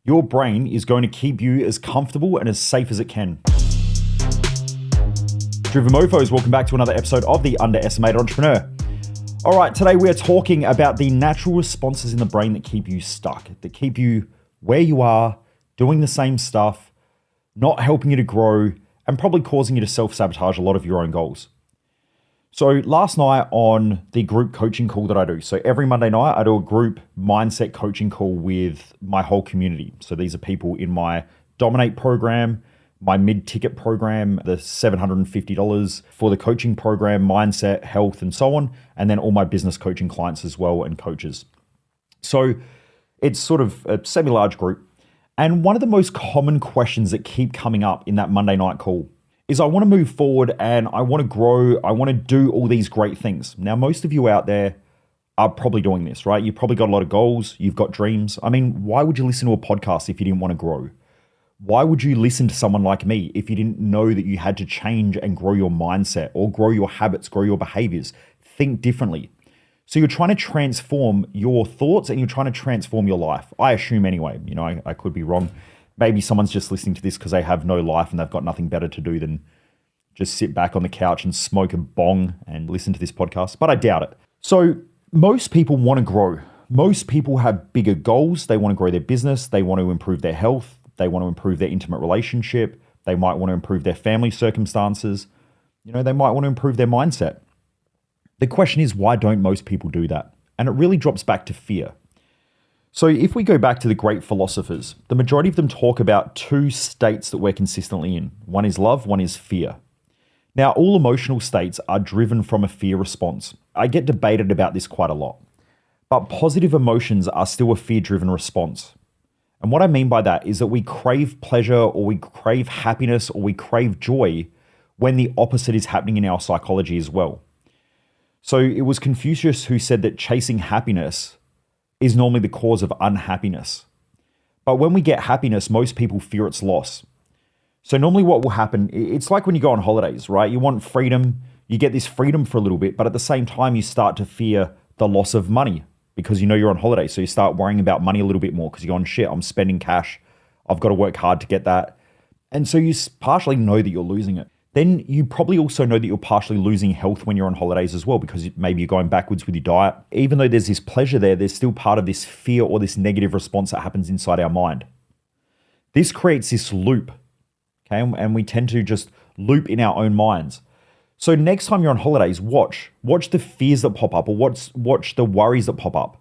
Your brain is going to keep you as comfortable and as safe as it can. Driven Mofos, welcome back to another episode of The Underestimated Entrepreneur. All right, today we are talking about the natural responses in the brain that keep you stuck, that keep you where you are, doing the same stuff, not helping you to grow, and probably causing you to self-sabotage a lot of your own goals. So last night on the group coaching call that I do, so every Monday night I do a group mindset coaching call with my whole community. So these are people in my Dominate program, my mid-ticket program, the $750 for the coaching program, mindset, health, and so on, and then all my business coaching clients as well and coaches. So it's sort of a semi-large group. And one of the most common questions that keep coming up in that Monday night call is I want to move forward and I want to grow. I want to do all these great things. Now, most of you out there are probably doing this, right? You've probably got a lot of goals. You've got dreams. I mean, why would you listen to a podcast if you didn't want to grow? Why would you listen to someone like me if you didn't know that you had to change and grow your mindset or grow your habits, grow your behaviors, think differently? So you're trying to transform your thoughts and you're trying to transform your life. I assume anyway, I could be wrong. Maybe someone's just listening to this because they have no life and they've got nothing better to do than just sit back on the couch and smoke a bong and listen to this podcast, but I doubt it. So most people want to grow. Most people have bigger goals. They want to grow their business. They want to improve their health. They want to improve their intimate relationship. They might want to improve their family circumstances. They might want to improve their mindset. The question is, why don't most people do that? And it really drops back to fear. So if we go back to the great philosophers, the majority of them talk about two states that we're consistently in. One is love, one is fear. Now, all emotional states are driven from a fear response. I get debated about this quite a lot. But positive emotions are still a fear-driven response. And what I mean by that is that we crave pleasure or we crave happiness or we crave joy when the opposite is happening in our psychology as well. So it was Confucius who said that chasing happiness is normally the cause of unhappiness. But when we get happiness, most people fear its loss. So normally what will happen, it's like when you go on holidays, right? You want freedom, you get this freedom for a little bit, but at the same time, you start to fear the loss of money because you're on holiday. So you start worrying about money a little bit more because you're on shit, I'm spending cash. I've got to work hard to get that. And so you partially know that you're losing it. Then you probably also know that you're partially losing health when you're on holidays as well, because maybe you're going backwards with your diet. Even though there's this pleasure there, there's still part of this fear or this negative response that happens inside our mind. This creates this loop, okay? And we tend to just loop in our own minds. So next time you're on holidays, watch the fears that pop up or watch the worries that pop up.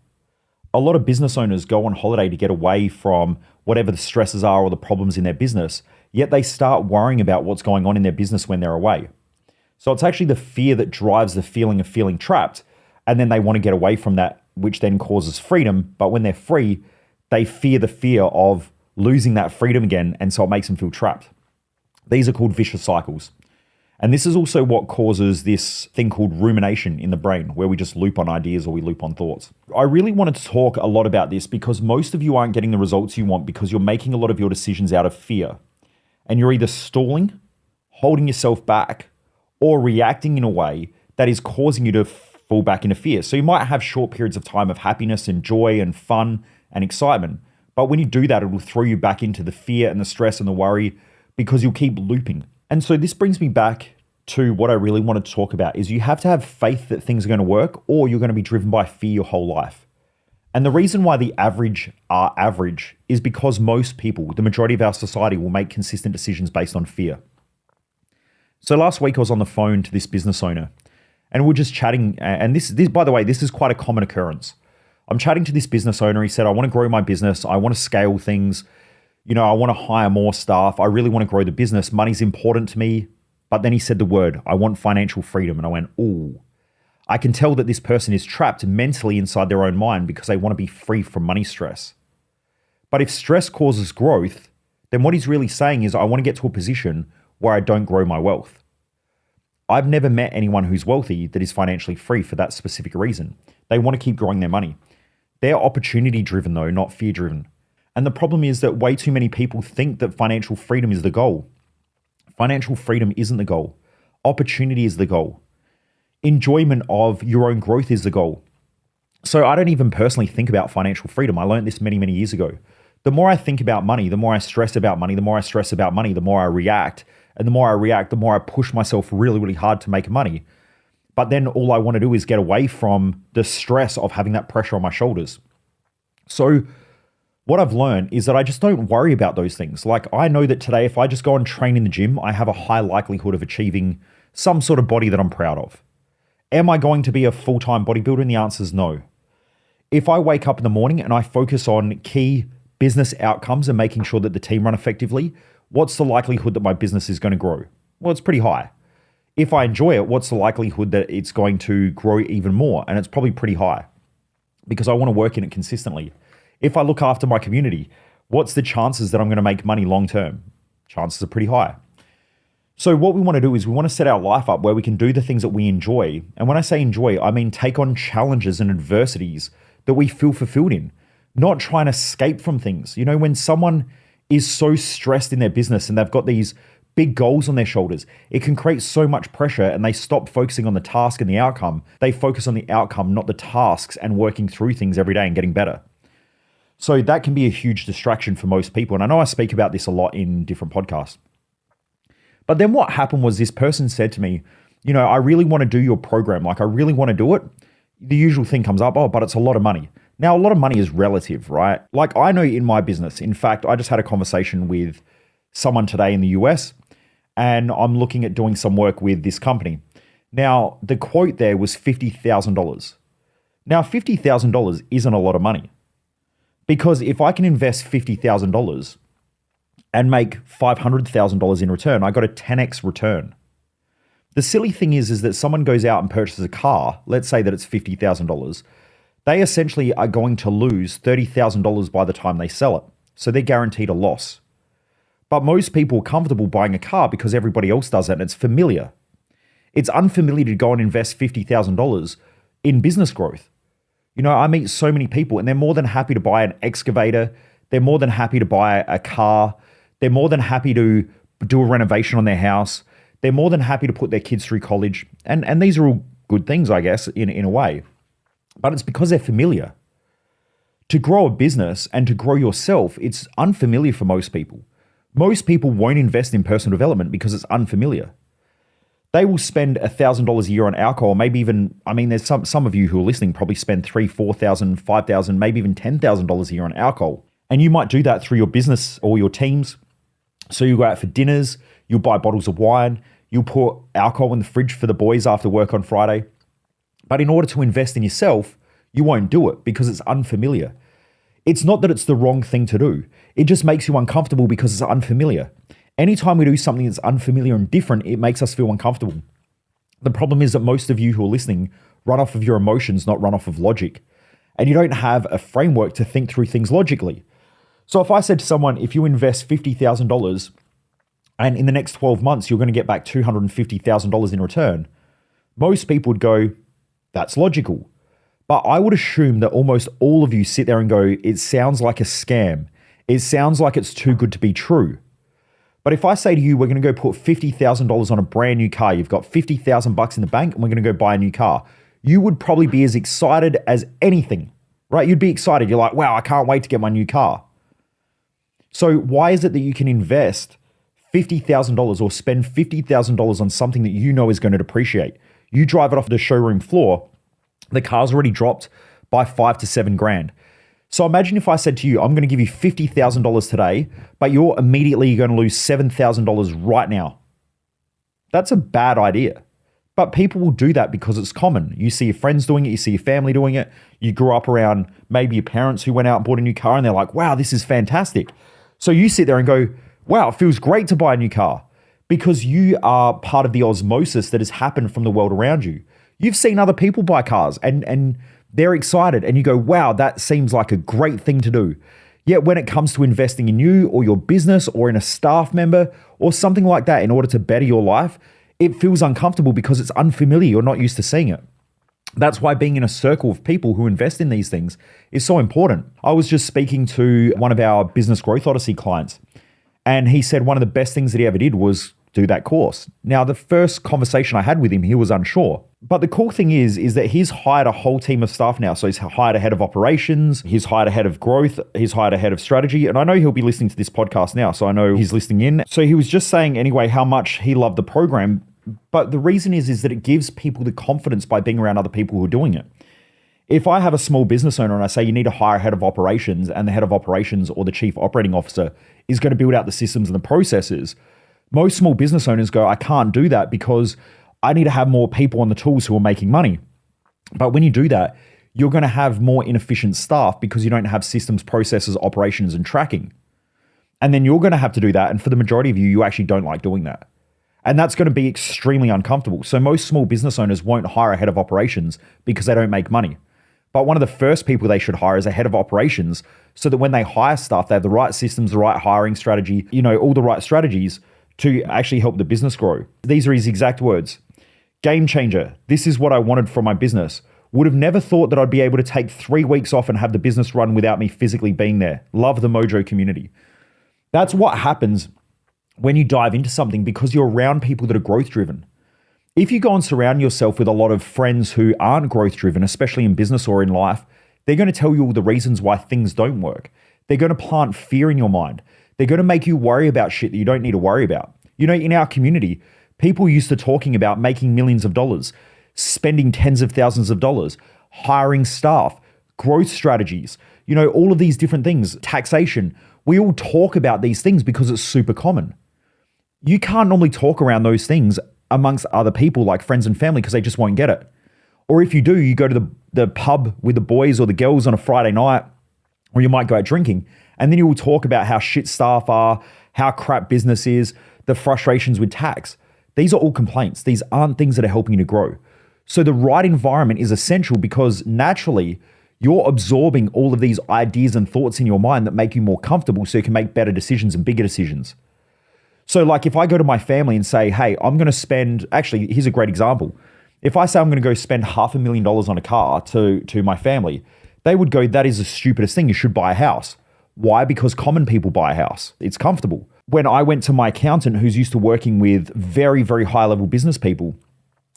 A lot of business owners go on holiday to get away from whatever the stresses are or the problems in their business, yet they start worrying about what's going on in their business when they're away. So it's actually the fear that drives the feeling of feeling trapped, and then they want to get away from that, which then causes freedom. But when they're free, they fear the fear of losing that freedom again, and so it makes them feel trapped. These are called vicious cycles. And this is also what causes this thing called rumination in the brain, where we just loop on ideas or we loop on thoughts. I really wanted to talk a lot about this because most of you aren't getting the results you want because you're making a lot of your decisions out of fear. And you're either stalling, holding yourself back, or reacting in a way that is causing you to fall back into fear. So you might have short periods of time of happiness and joy and fun and excitement. But when you do that, it will throw you back into the fear and the stress and the worry because you'll keep looping. And so this brings me back to what I really wanted to talk about is you have to have faith that things are going to work or you're going to be driven by fear your whole life. And the reason why the average are average is because most people, the majority of our society, will make consistent decisions based on fear. So last week I was on the phone to this business owner and we're just chatting. And this, by the way, this is quite a common occurrence. I'm chatting to this business owner. He said, I want to grow my business. I want to scale things. I want to hire more staff. I really want to grow the business. Money's important to me. But then he said the word, I want financial freedom. And I went, ooh. I can tell that this person is trapped mentally inside their own mind because they want to be free from money stress. But if stress causes growth, then what he's really saying is I want to get to a position where I don't grow my wealth. I've never met anyone who's wealthy that is financially free for that specific reason. They want to keep growing their money. They're opportunity driven though, not fear driven. And the problem is that way too many people think that financial freedom is the goal. Financial freedom isn't the goal. Opportunity is the goal. Enjoyment of your own growth is the goal. So I don't even personally think about financial freedom. I learned this many, many years ago. The more I think about money, the more I stress about money, the more I stress about money, the more I react. And the more I react, the more I push myself really, really hard to make money. But then all I want to do is get away from the stress of having that pressure on my shoulders. So what I've learned is that I just don't worry about those things. Like, I know that today, if I just go and train in the gym, I have a high likelihood of achieving some sort of body that I'm proud of. Am I going to be a full-time bodybuilder? And the answer is no. If I wake up in the morning and I focus on key business outcomes and making sure that the team run effectively, what's the likelihood that my business is going to grow? Well, it's pretty high. If I enjoy it, what's the likelihood that it's going to grow even more? And it's probably pretty high because I want to work in it consistently. If I look after my community, what's the chances that I'm going to make money long term? Chances are pretty high. So what we want to do is we want to set our life up where we can do the things that we enjoy. And when I say enjoy, I mean take on challenges and adversities that we feel fulfilled in, not try and escape from things. You know, when someone is so stressed in their business and they've got these big goals on their shoulders, it can create so much pressure and they stop focusing on the task and the outcome. They focus on the outcome, not the tasks, and working through things every day and getting better. So that can be a huge distraction for most people. And I know I speak about this a lot in different podcasts. But then what happened was this person said to me, you know, I really want to do your program. Like, I really want to do it. The usual thing comes up, oh, but it's a lot of money. Now, a lot of money is relative, right? Like, I know in my business, in fact, I just had a conversation with someone today in the US, and I'm looking at doing some work with this company. Now, the quote there was $50,000. Now, $50,000 isn't a lot of money, because if I can invest $50,000 and make $500,000 in return, I got a 10x return. The silly thing is that someone goes out and purchases a car, let's say that it's $50,000, they essentially are going to lose $30,000 by the time they sell it. So they're guaranteed a loss. But most people are comfortable buying a car because everybody else does it and it's familiar. It's unfamiliar to go and invest $50,000 in business growth. You know, I meet so many people and they're more than happy to buy an excavator. They're more than happy to buy a car. They're more than happy to do a renovation on their house. They're more than happy to put their kids through college. And these are all good things, I guess, in a way. But it's because they're familiar. To grow a business and to grow yourself, it's unfamiliar for most people. Most people won't invest in personal development because it's unfamiliar. They will spend $1,000 a year on alcohol, maybe even, I mean, there's some of you who are listening probably spend $3,000, $4,000, $5,000, maybe even $10,000 a year on alcohol. And you might do that through your business or your teams. So you go out for dinners, you'll buy bottles of wine, you'll put alcohol in the fridge for the boys after work on Friday. But in order to invest in yourself, you won't do it because it's unfamiliar. It's not that it's the wrong thing to do. It just makes you uncomfortable because it's unfamiliar. Anytime we do something that's unfamiliar and different, it makes us feel uncomfortable. The problem is that most of you who are listening run off of your emotions, not run off of logic. And you don't have a framework to think through things logically. So if I said to someone, if you invest $50,000 and in the next 12 months, you're going to get back $250,000 in return, most people would go, that's logical. But I would assume that almost all of you sit there and go, it sounds like a scam. It sounds like it's too good to be true. But if I say to you, we're going to go put $50,000 on a brand new car, you've got $50,000 in the bank and we're going to go buy a new car, you would probably be as excited as anything, right? You'd be excited. You're like, wow, I can't wait to get my new car. So why is it that you can invest $50,000 or spend $50,000 on something that you know is going to depreciate? You drive it off the showroom floor, the car's already dropped by $5,000 to $7,000. So imagine if I said to you, I'm going to give you $50,000 today, but you're immediately going to lose $7,000 right now. That's a bad idea. But people will do that because it's common. You see your friends doing it, you see your family doing it, you grew up around maybe your parents who went out and bought a new car and they're like, wow, this is fantastic. So you sit there and go, wow, it feels great to buy a new car because you are part of the osmosis that has happened from the world around you. You've seen other people buy cars and they're excited and you go, wow, that seems like a great thing to do. Yet when it comes to investing in you or your business or in a staff member or something like that in order to better your life, it feels uncomfortable because it's unfamiliar. You're not used to seeing it. That's why being in a circle of people who invest in these things is so important. I was just speaking to one of our Business Growth Odyssey clients, and he said one of the best things that he ever did was do that course. Now, the first conversation I had with him, he was unsure. But the cool thing is that he's hired a whole team of staff now. So he's hired a head of operations, he's hired a head of growth, he's hired a head of strategy. And I know he'll be listening to this podcast now, so I know he's listening in. So he was just saying anyway how much he loved the program. But the reason is that it gives people the confidence by being around other people who are doing it. If I have a small business owner and I say you need to hire a head of operations, and the head of operations or the chief operating officer is going to build out the systems and the processes, most small business owners go, I can't do that because I need to have more people on the tools who are making money. But when you do that, you're going to have more inefficient staff because you don't have systems, processes, operations, and tracking. And then you're going to have to do that. And for the majority of you, you actually don't like doing that. And that's going to be extremely uncomfortable. So most small business owners won't hire a head of operations because they don't make money. But one of the first people they should hire is a head of operations so that when they hire staff, they have the right systems, the right hiring strategy, all the right strategies to actually help the business grow. These are his exact words. Game changer. This is what I wanted from my business. Would have never thought that I'd be able to take 3 weeks off and have the business run without me physically being there. Love the Mojo community. That's what happens when you dive into something because you're around people that are growth driven. If you go and surround yourself with a lot of friends who aren't growth driven, especially in business or in life, they're going to tell you all the reasons why things don't work. They're going to plant fear in your mind. They're going to make you worry about shit that you don't need to worry about. In our community, people used to talking about making millions of dollars, spending tens of thousands of dollars, hiring staff, growth strategies, all of these different things, taxation. We all talk about these things because it's super common. You can't normally talk around those things amongst other people like friends and family because they just won't get it. Or if you do, you go to the pub with the boys or the girls on a Friday night, or you might go out drinking, and then you will talk about how shit staff are, how crap business is, the frustrations with tax. These are all complaints. These aren't things that are helping you to grow. So the right environment is essential because naturally you're absorbing all of these ideas and thoughts in your mind that make you more comfortable so you can make better decisions and bigger decisions. So like if I go to my family and say, hey, I'm going to spend, actually, here's a great example. If I say I'm going to go spend $500,000 on a car to my family, they would go, that is the stupidest thing. You should buy a house. Why? Because common people buy a house. It's comfortable. When I went to my accountant who's used to working with very, very high level business people,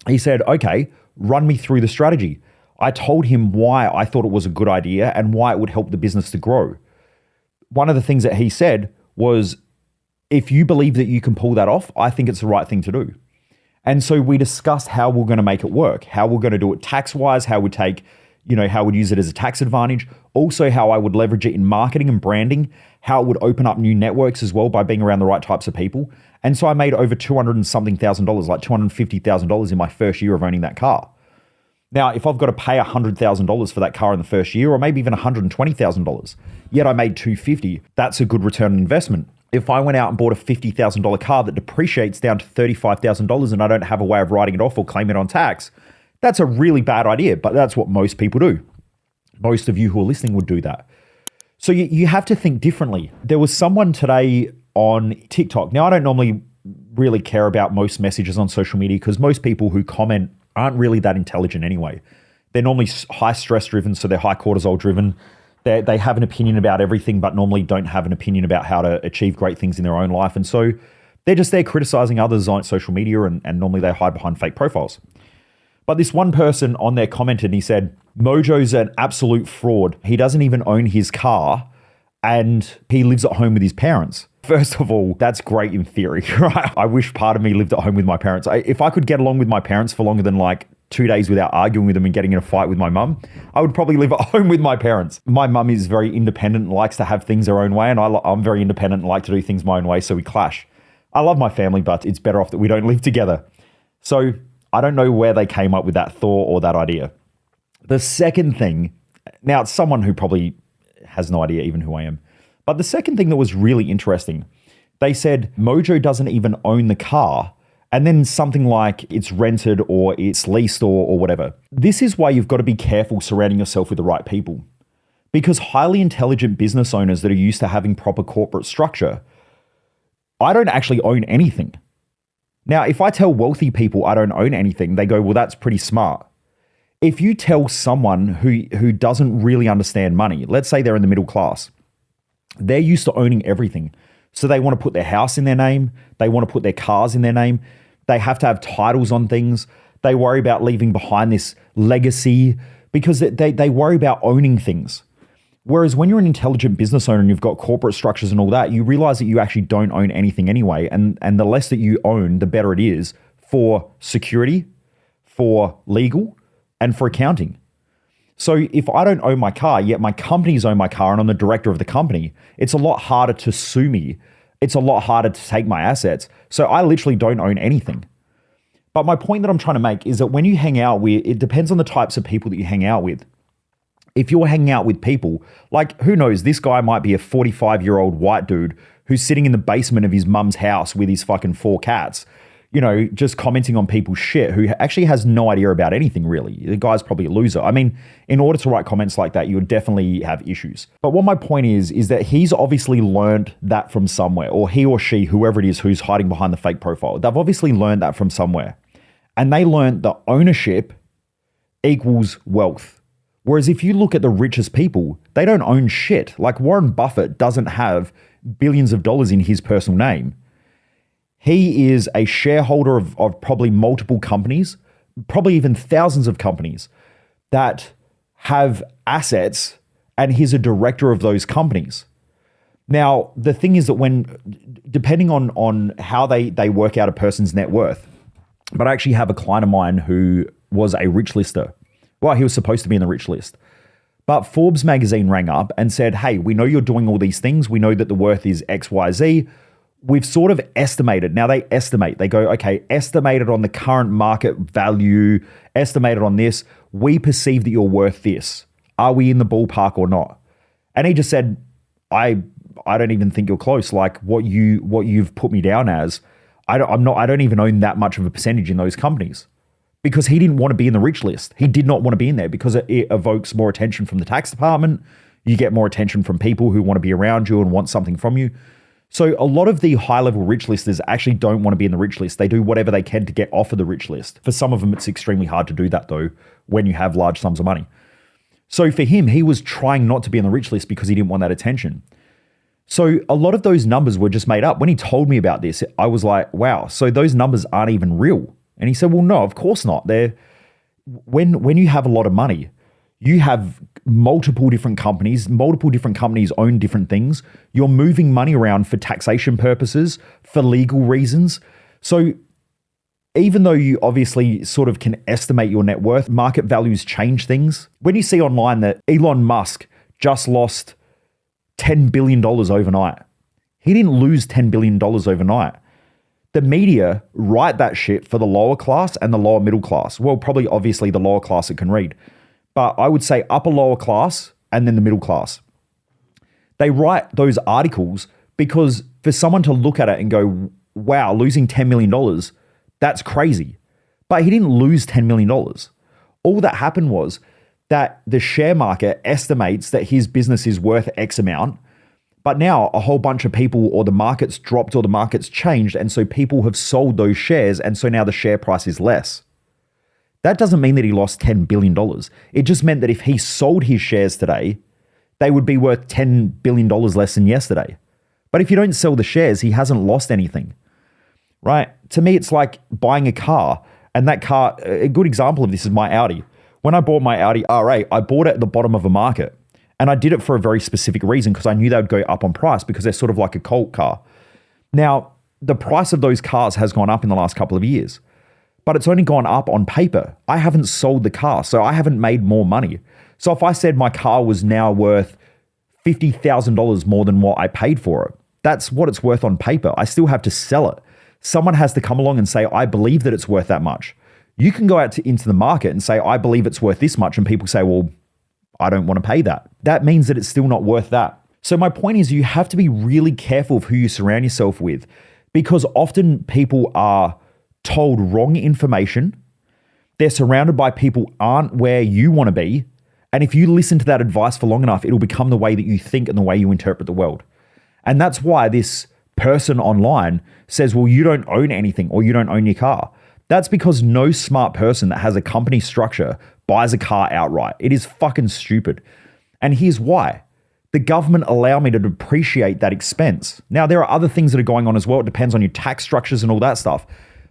he said, okay, run me through the strategy. I told him why I thought it was a good idea and why it would help the business to grow. One of the things that he said was, if you believe that you can pull that off, I think it's the right thing to do. And so we discussed how we're going to make it work, how we're going to do it tax-wise, how we'd take, how we'd use it as a tax advantage, also how I would leverage it in marketing and branding, how it would open up new networks as well by being around the right types of people. And so I made over $200 and something thousand, like $250,000 in my first year of owning that car. Now, if I've got to pay $100,000 for that car in the first year, or maybe even $120,000, yet I made $250,000, that's a good return on investment. If I went out and bought a $50,000 car that depreciates down to $35,000 and I don't have a way of writing it off or claim it on tax, that's a really bad idea, but that's what most people do. Most of you who are listening would do that. So you have to think differently. There was someone today on TikTok. Now, I don't normally really care about most messages on social media because most people who comment aren't really that intelligent anyway. They're normally high stress driven, so they're high cortisol driven. They have an opinion about everything, but normally don't have an opinion about how to achieve great things in their own life. And so they're just there criticizing others on social media, and normally they hide behind fake profiles. But this one person on there commented and he said, Mojo's an absolute fraud. He doesn't even own his car and he lives at home with his parents. First of all, that's great in theory, right? I wish part of me lived at home with my parents. If I could get along with my parents for longer than like 2 days without arguing with them and getting in a fight with my mum, I would probably live at home with my parents. My mum is very independent and likes to have things her own way, and I'm very independent and like to do things my own way, so we clash. I love my family, but it's better off that we don't live together. So I don't know where they came up with that thought or that idea. The second thing, now it's someone who probably has no idea even who I am, but the second thing that was really interesting, they said Mojo doesn't even own the car, and then something like it's rented or it's leased or whatever. This is why you've got to be careful surrounding yourself with the right people, because highly intelligent business owners that are used to having proper corporate structure, I don't actually own anything. Now, if I tell wealthy people I don't own anything, they go, well, that's pretty smart. If you tell someone who doesn't really understand money, let's say they're in the middle class, they're used to owning everything. So they want to put their house in their name. They want to put their cars in their name. They have to have titles on things. They worry about leaving behind this legacy because they worry about owning things. Whereas when you're an intelligent business owner and you've got corporate structures and all that, you realize that you actually don't own anything anyway. And the less that you own, the better it is for security, for legal, and for accounting. So if I don't own my car, yet my companies own my car and I'm the director of the company, it's a lot harder to sue me. It's a lot harder to take my assets. So I literally don't own anything. But my point that I'm trying to make is that when you hang out with, it depends on the types of people that you hang out with. If you're hanging out with people, like who knows, this guy might be a 45-year-old white dude who's sitting in the basement of his mum's house with his fucking 4 cats, you know, just commenting on people's shit, who actually has no idea about anything really. The guy's probably a loser. I mean, in order to write comments like that, you would definitely have issues. But what my point is that he's obviously learned that from somewhere, or he or she, whoever it is who's hiding behind the fake profile, they've obviously learned that from somewhere. And they learned that ownership equals wealth. Whereas if you look at the richest people, they don't own shit. Like Warren Buffett doesn't have billions of dollars in his personal name. He is a shareholder of probably multiple companies, probably even thousands of companies that have assets, and he's a director of those companies. Now, the thing is that depending on how they work out a person's net worth, but I actually have a client of mine who was a rich lister. Well, he was supposed to be in the rich list. But Forbes magazine rang up and said, hey, we know you're doing all these things. We know that the worth is X, Y, Z. We've sort of estimated. Now they estimate. They go, okay, estimated on the current market value, estimated on this. We perceive that you're worth this. Are we in the ballpark or not? And he just said, I don't even think you're close. Like what you've put me down as, I don't even own that much of a percentage in those companies. Because he didn't want to be in the rich list. He did not want to be in there because it evokes more attention from the tax department. You get more attention from people who want to be around you and want something from you. So a lot of the high-level rich listers actually don't want to be in the rich list. They do whatever they can to get off of the rich list. For some of them, it's extremely hard to do that, though, when you have large sums of money. So for him, he was trying not to be in the rich list because he didn't want that attention. So a lot of those numbers were just made up. When he told me about this, I was like, wow, so those numbers aren't even real. And he said, well, no, of course not. When you have a lot of money, you have multiple different companies own different things. You're moving money around for taxation purposes, for legal reasons. So even though you obviously sort of can estimate your net worth, market values change things. When you see online that Elon Musk just lost $10 billion overnight, he didn't lose $10 billion overnight. The media write that shit for the lower class and the lower middle class. Well, probably obviously the lower class that can read. But I would say upper lower class and then the middle class. They write those articles because for someone to look at it and go, wow, losing $10 million, that's crazy. But he didn't lose $10 million. All that happened was that the share market estimates that his business is worth X amount. But now a whole bunch of people, or the market's dropped or the market's changed. And so people have sold those shares. And so now the share price is less. That doesn't mean that he lost $10 billion. It just meant that if he sold his shares today, they would be worth $10 billion less than yesterday. But if you don't sell the shares, he hasn't lost anything, right? To me, it's like buying a car. And that car, a good example of this is my Audi. When I bought my Audi R8, I bought it at the bottom of a market. And I did it for a very specific reason because I knew they would go up on price because they're sort of like a cult car. Now, the price of those cars has gone up in the last couple of years, but it's only gone up on paper. I haven't sold the car, so I haven't made more money. So if I said my car was now worth $50,000 more than what I paid for it, that's what it's worth on paper. I still have to sell it. Someone has to come along and say, I believe that it's worth that much. You can go out into the market and say, I believe it's worth this much. And people say, well, I don't want to pay that. That means that it's still not worth that. So my point is you have to be really careful of who you surround yourself with because often people are told wrong information. They're surrounded by people aren't where you want to be. And if you listen to that advice for long enough, it'll become the way that you think and the way you interpret the world. And that's why this person online says, well, you don't own anything or you don't own your car. That's because no smart person that has a company structure buys a car outright. It is fucking stupid. And here's why. The government allow me to depreciate that expense. Now, there are other things that are going on as well. It depends on your tax structures and all that stuff.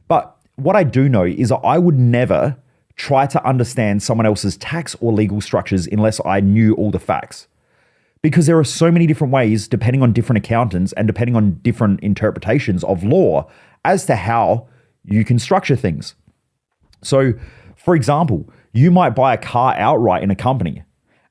But what I do know is that I would never try to understand someone else's tax or legal structures unless I knew all the facts. Because there are so many different ways, depending on different accountants and depending on different interpretations of law, as to how you can structure things. So, for example, you might buy a car outright in a company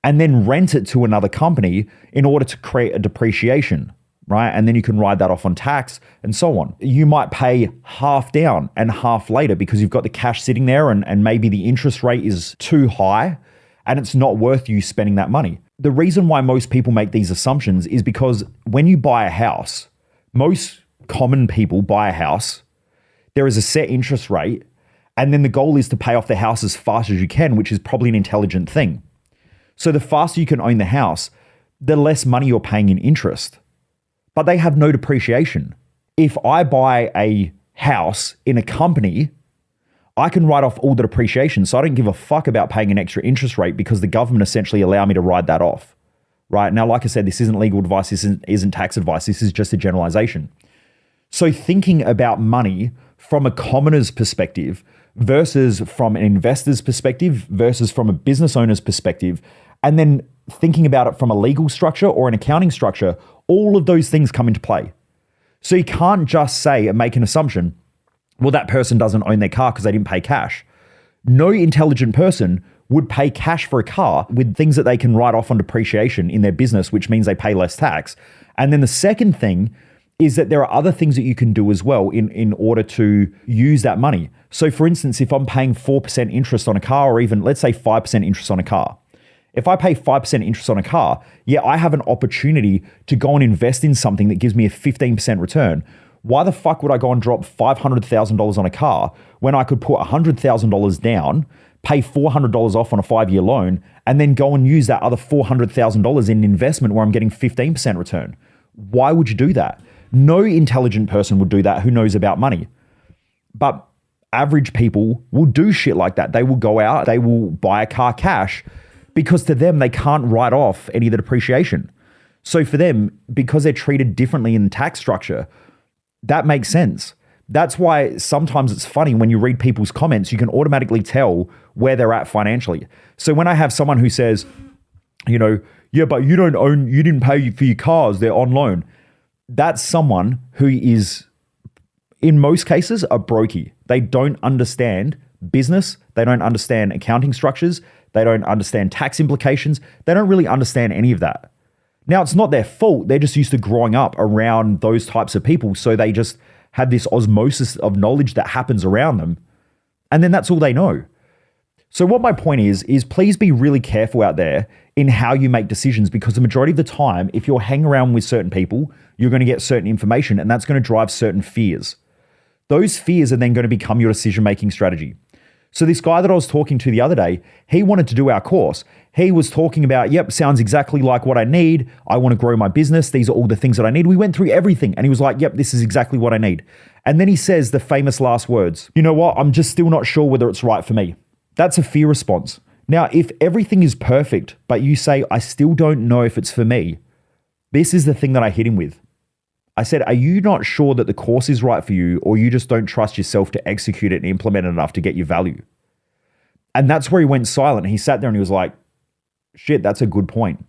and then rent it to another company in order to create a depreciation, right? And then you can ride that off on tax and so on. You might pay half down and half later because you've got the cash sitting there and maybe the interest rate is too high and it's not worth you spending that money. The reason why most people make these assumptions is because when you buy a house, most common people buy a house, there is a set interest rate, and then the goal is to pay off the house as fast as you can, which is probably an intelligent thing. So the faster you can own the house, the less money you're paying in interest. But they have no depreciation. If I buy a house in a company, I can write off all the depreciation. So I don't give a fuck about paying an extra interest rate because the government essentially allow me to write that off, right? Now, like I said, this isn't legal advice. This isn't tax advice. This is just a generalization. So thinking about money from a commoner's perspective versus from an investor's perspective versus from a business owner's perspective, and then thinking about it from a legal structure or an accounting structure, all of those things come into play. So you can't just say and make an assumption, well, that person doesn't own their car because they didn't pay cash. No intelligent person would pay cash for a car with things that they can write off on depreciation in their business, which means they pay less tax. And then the second thing is that there are other things that you can do as well in order to use that money. So for instance, if I'm paying 4% interest on a car, or even let's say 5% interest on a car, if I pay 5% interest on a car, yeah, I have an opportunity to go and invest in something that gives me a 15% return. Why the fuck would I go and drop $500,000 on a car when I could put $100,000 down, pay $400 off on a 5-year loan, and then go and use that other $400,000 in investment where I'm getting 15% return? Why would you do that? No intelligent person would do that who knows about money. But average people will do shit like that. They will go out, they will buy a car cash because to them, they can't write off any of the depreciation. So for them, because they're treated differently in the tax structure, that makes sense. That's why sometimes it's funny when you read people's comments, you can automatically tell where they're at financially. So when I have someone who says, yeah, but you didn't pay for your cars, they're on loan. That's someone who is, in most cases, a brokey. They don't understand business. They don't understand accounting structures. They don't understand tax implications. They don't really understand any of that. Now, it's not their fault. They're just used to growing up around those types of people. So they just have this osmosis of knowledge that happens around them. And then that's all they know. So what my point is please be really careful out there in how you make decisions, because the majority of the time, if you're hanging around with certain people, you're going to get certain information and that's going to drive certain fears. Those fears are then going to become your decision-making strategy. So this guy that I was talking to the other day, he wanted to do our course. He was talking about, yep, sounds exactly like what I need. I want to grow my business. These are all the things that I need. We went through everything and he was like, yep, this is exactly what I need. And then he says the famous last words, you know what? I'm just still not sure whether it's right for me. That's a fear response. Now, if everything is perfect, but you say, I still don't know if it's for me, this is the thing that I hit him with. I said, are you not sure that the course is right for you, or you just don't trust yourself to execute it and implement it enough to get your value? And that's where he went silent. He sat there and he was like, shit, that's a good point.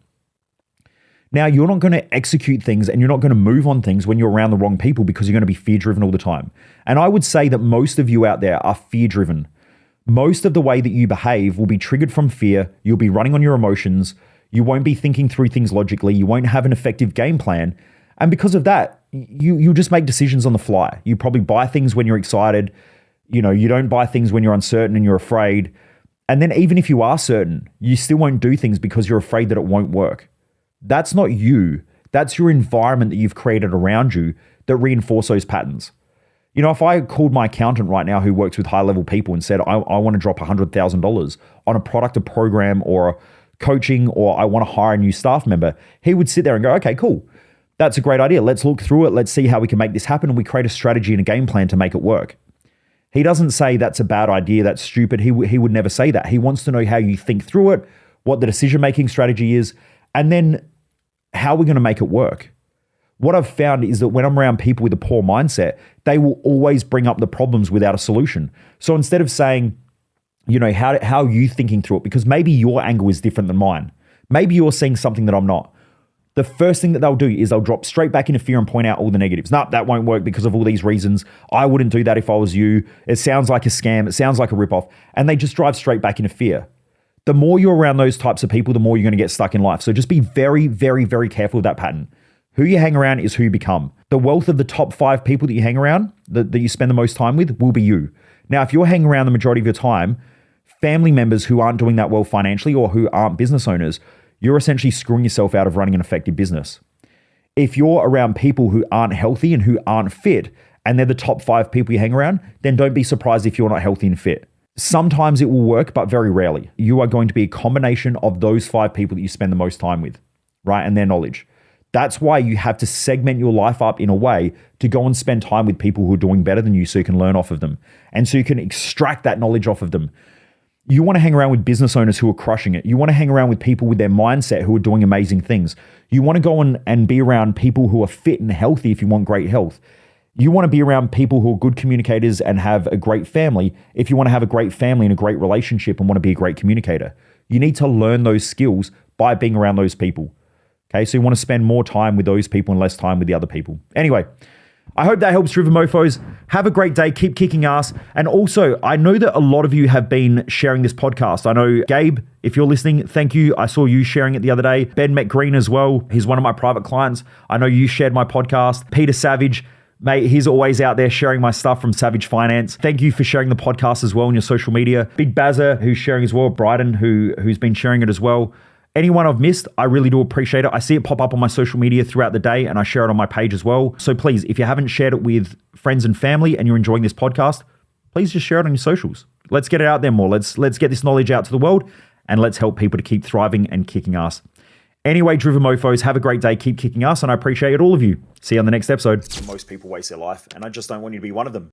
Now, you're not going to execute things and you're not going to move on things when you're around the wrong people because you're going to be fear-driven all the time. And I would say that most of you out there are fear-driven. Most of the way that you behave will be triggered from fear. You'll be running on your emotions. You won't be thinking through things logically. You won't have an effective game plan. And because of that, you just make decisions on the fly. You probably buy things when you're excited. You don't buy things when you're uncertain and you're afraid. And then even if you are certain, you still won't do things because you're afraid that it won't work. That's not you. That's your environment that you've created around you that reinforce those patterns. If I called my accountant right now who works with high-level people and said, I want to drop $100,000 on a product, a program, or coaching, or I want to hire a new staff member, he would sit there and go, okay, cool. That's a great idea. Let's look through it. Let's see how we can make this happen. And we create a strategy and a game plan to make it work. He doesn't say that's a bad idea, that's stupid. He would never say that. He wants to know how you think through it, what the decision-making strategy is, and then how we're going to make it work. What I've found is that when I'm around people with a poor mindset, they will always bring up the problems without a solution. So instead of saying, how are you thinking through it? Because maybe your angle is different than mine. Maybe you're seeing something that I'm not. The first thing that they'll do is they'll drop straight back into fear and point out all the negatives. No, that won't work because of all these reasons. I wouldn't do that if I was you. It sounds like a scam. It sounds like a ripoff. And they just drive straight back into fear. The more you're around those types of people, the more you're going to get stuck in life. So just be very, very, very careful with that pattern. Who you hang around is who you become. The wealth of the top 5 people that you hang around, that you spend the most time with, will be you. Now, if you're hanging around the majority of your time, family members who aren't doing that well financially or who aren't business owners, you're essentially screwing yourself out of running an effective business. If you're around people who aren't healthy and who aren't fit, and they're the top 5 people you hang around, then don't be surprised if you're not healthy and fit. Sometimes it will work, but very rarely. You are going to be a combination of those 5 people that you spend the most time with, right? And their knowledge. That's why you have to segment your life up in a way to go and spend time with people who are doing better than you so you can learn off of them. And so you can extract that knowledge off of them. You want to hang around with business owners who are crushing it. You want to hang around with people with their mindset who are doing amazing things. You want to go and be around people who are fit and healthy if you want great health. You want to be around people who are good communicators and have a great family if you want to have a great family and a great relationship and want to be a great communicator. You need to learn those skills by being around those people. Okay, so you want to spend more time with those people and less time with the other people. Anyway, I hope that helps, Driven Mofos. Have a great day. Keep kicking ass. And also, I know that a lot of you have been sharing this podcast. I know, Gabe, if you're listening, thank you. I saw you sharing it the other day. Ben McGreen as well. He's one of my private clients. I know you shared my podcast. Peter Savage, mate, he's always out there sharing my stuff from Savage Finance. Thank you for sharing the podcast as well on your social media. Big Bazza, who's sharing as well. Bryden, who's been sharing it as well. Anyone I've missed, I really do appreciate it. I see it pop up on my social media throughout the day and I share it on my page as well. So please, if you haven't shared it with friends and family and you're enjoying this podcast, please just share it on your socials. Let's get it out there more. Let's get this knowledge out to the world and let's help people to keep thriving and kicking ass. Anyway, Driven Mofos, have a great day. Keep kicking ass and I appreciate all of you. See you on the next episode. Most people waste their life and I just don't want you to be one of them.